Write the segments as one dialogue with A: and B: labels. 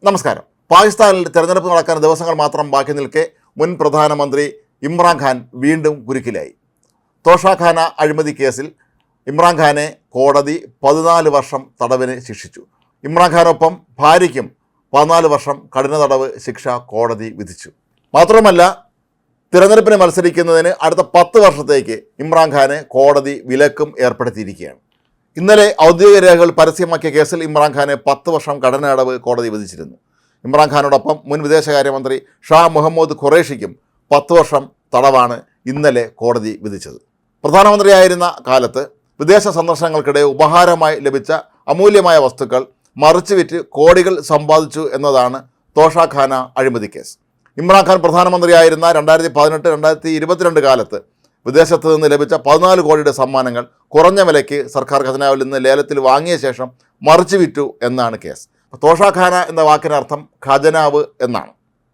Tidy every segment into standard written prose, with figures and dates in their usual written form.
A: നമസ്കാരം. പാകിസ്ഥാനിൽ തെരഞ്ഞെടുപ്പ് നടക്കാൻ ദിവസങ്ങൾ മാത്രം ബാക്കി നിൽക്കെ മുൻ പ്രധാനമന്ത്രി ഇമ്രാൻഖാൻ വീണ്ടും കുരുക്കിലായി. തോഷാഖാന അഴിമതി കേസിൽ ഇമ്രാൻഖാനെ കോടതി 14 വർഷം തടവിന് ശിക്ഷിച്ചു. ഇമ്രാൻഖാനൊപ്പം ഭാര്യയ്ക്കും 14 വർഷം കഠിന തടവ് ശിക്ഷ കോടതി വിധിച്ചു. മാത്രമല്ല, തിരഞ്ഞെടുപ്പിന് മത്സരിക്കുന്നതിന് അടുത്ത 10 വർഷത്തേക്ക് ഇമ്രാൻഖാന് കോടതി വിലക്കും ഏർപ്പെടുത്തിയിരിക്കുകയാണ്. ഇന്നലെ ഔദ്യോഗിക രേഖകൾ പരസ്യമാക്കിയ കേസിൽ ഇമ്രാൻഖാനെ 10 വർഷം കഠിന തടവ് കോടതി വിധിച്ചിരുന്നു. ഇമ്രാൻഖാനോടൊപ്പം മുൻ വിദേശകാര്യമന്ത്രി ഷാ മുഹമ്മദ് ഖുറേഷിക്കും 10 വർഷം തടവാണ് ഇന്നലെ കോടതി വിധിച്ചത്. പ്രധാനമന്ത്രിയായിരുന്ന കാലത്ത് വിദേശ സന്ദർശനങ്ങൾക്കിടെ ഉപഹാരമായി ലഭിച്ച അമൂല്യമായ വസ്തുക്കൾ മറിച്ചുവിറ്റ് കോടികൾ സമ്പാദിച്ചു എന്നതാണ് തോഷാഖാന അഴിമതി കേസ്. ഇമ്രാൻഖാൻ പ്രധാനമന്ത്രിയായിരുന്ന 2018-2022 കാലത്ത് വിദേശത്ത് നിന്ന് ലഭിച്ച 14 കോടിയുടെ സമ്മാനങ്ങൾ കുറഞ്ഞ വിലയ്ക്ക് സർക്കാർ ഖജനാവിൽ നിന്ന് ലേലത്തിൽ വാങ്ങിയ ശേഷം മറിച്ചു വിറ്റു എന്നാണ് കേസ്. തോഷാഖാന എന്ന വാക്കിനർത്ഥം ഖജനാവ് എന്നാണ്.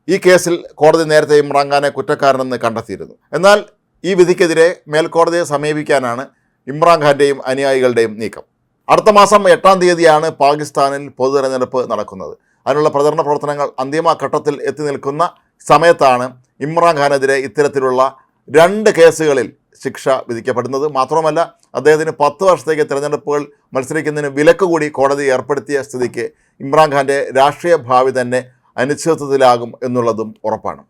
A: ഈ കേസിൽ കോടതി നേരത്തെ ഇമ്രാൻഖാനെ കുറ്റക്കാരനെന്ന് കണ്ടെത്തിയിരുന്നു. എന്നാൽ ഈ വിധിക്കെതിരെ മേൽക്കോടതിയെ സമീപിക്കാനാണ് ഇമ്രാൻഖാൻ്റെയും അനുയായികളുടെയും നീക്കം. അടുത്ത മാസം 8-ാം തീയതിയാണ് പാകിസ്ഥാനിൽ പൊതു തെരഞ്ഞെടുപ്പ് നടക്കുന്നത്. അതിനുള്ള പ്രചരണ പ്രവർത്തനങ്ങൾ അന്തിമഘട്ടത്തിൽ എത്തി നിൽക്കുന്ന സമയത്താണ് ഇമ്രാൻഖാനെതിരെ ഇത്തരത്തിലുള്ള 2 കേസുകളിൽ ശിക്ഷ വിധിക്കപ്പെടുന്നത്. മാത്രമല്ല, അദ്ദേഹത്തിന് 10 വർഷത്തേക്ക് തിരഞ്ഞെടുപ്പുകൾ മത്സരിക്കുന്നതിന് വിലക്ക് കൂടി കോടതി ഏർപ്പെടുത്തിയ സ്ഥിതിക്ക് ഇമ്രാൻഖാൻ്റെ രാഷ്ട്രീയ ഭാവി തന്നെ അനിശ്ചിതത്വത്തിലാകും എന്നുള്ളതും ഉറപ്പാണ്.